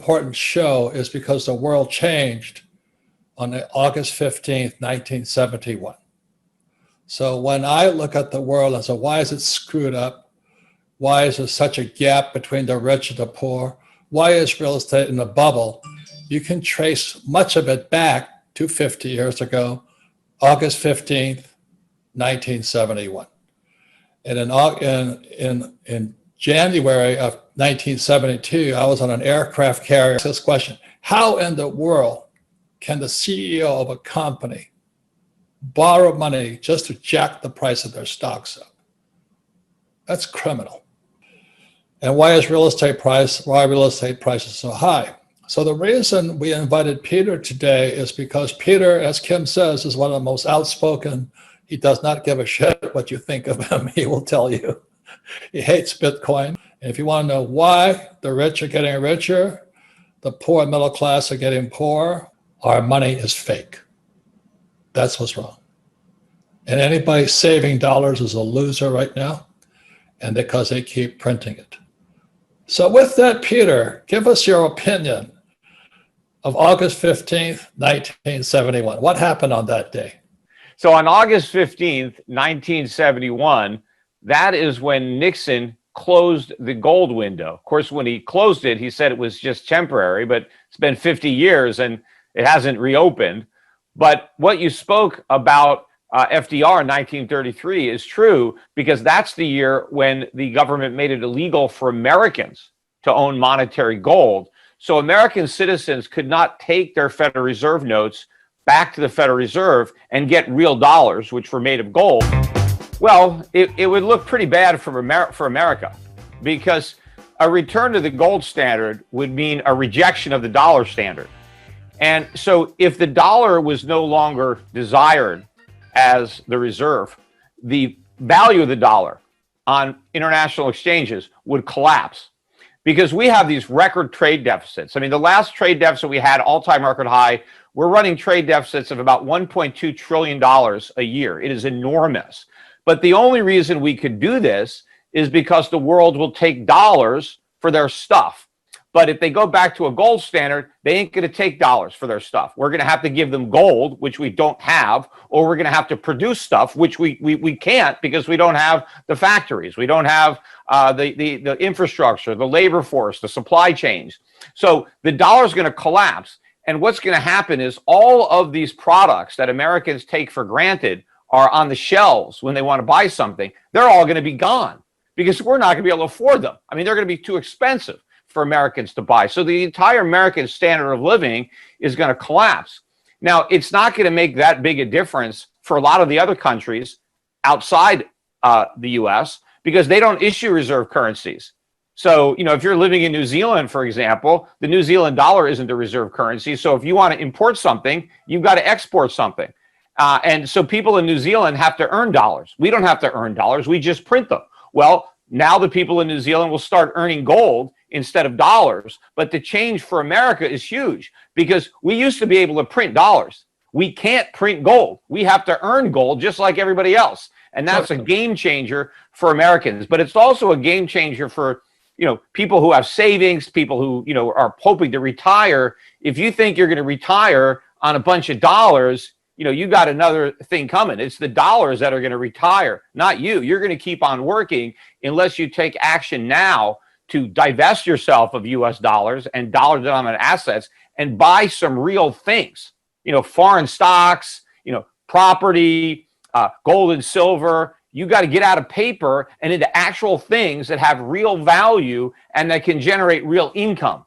important show is because the world changed on August 15th, 1971. So when I look at the world and say, why is it screwed up? Why is there such a gap between the rich and the poor? Why is real estate in a bubble? You can trace much of it back to 50 years ago, August 15th, 1971. And in January of 1972, I was on an aircraft carrier. This question: how in the world can the CEO of a company borrow money just to jack the price of their stocks up? That's criminal. And why is real estate prices so high? So the reason we invited Peter today is because Peter, as Kim says, is one of the most outspoken. He does not give a shit what you think of him. He will tell you. He hates Bitcoin. And if you want to know why the rich are getting richer, the poor and middle class are getting poorer, our money is fake. That's what's wrong. And anybody saving dollars is a loser right now, and because they keep printing it. So with that, Peter, give us your opinion of August 15th, 1971. What happened on that day? So on August 15th, 1971, that is when Nixon closed the gold window. Of course, when he closed it, he said it was just temporary, but it's been 50 years and it hasn't reopened. But what you spoke about FDR in 1933 is true, because that's the year when the government made it illegal for Americans to own monetary gold. So American citizens could not take their Federal Reserve notes back to the Federal Reserve and get real dollars, which were made of gold. Well, it would look pretty bad for America, because a return to the gold standard would mean a rejection of the dollar standard. And so if the dollar was no longer desired as the reserve, the value of the dollar on international exchanges would collapse, because we have these record trade deficits. I mean, the last trade deficit we had, all-time record high, we're running trade deficits of about $1.2 trillion a year. It is enormous. But the only reason we could do this is because the world will take dollars for their stuff. But if they go back to a gold standard, they ain't going to take dollars for their stuff. We're going to have to give them gold, which we don't have, or we're going to have to produce stuff, which we can't, because we don't have the factories. We don't have the infrastructure, the labor force, the supply chains. So the dollar is going to collapse. And what's going to happen is all of these products that Americans take for granted are on the shelves when they want to buy something. They're all going to be gone, because we're not going to be able to afford them. I mean, they're going to be too expensive for Americans to buy. So the entire American standard of living is going to collapse. Now, it's not going to make that big a difference for a lot of the other countries outside the US, because they don't issue reserve currencies. So, if you're living in New Zealand, for example, the New Zealand dollar isn't the reserve currency. So if you want to import something, you've got to export something. And so people in New Zealand have to earn dollars. We don't have to earn dollars. We just print them. Well, now the people in New Zealand will start earning gold instead of dollars. But the change for America is huge, because we used to be able to print dollars. We can't print gold. We have to earn gold just like everybody else. And that's a game changer for Americans. But it's also a game changer for people who have savings, people who, are hoping to retire. If you think you're going to retire on a bunch of dollars, you got another thing coming. It's the dollars that are going to retire, not you. You're going to keep on working unless you take action now to divest yourself of US dollars and dollar-denominated assets and buy some real things, foreign stocks, property, gold and silver. You got to get out of paper and into actual things that have real value and that can generate real income.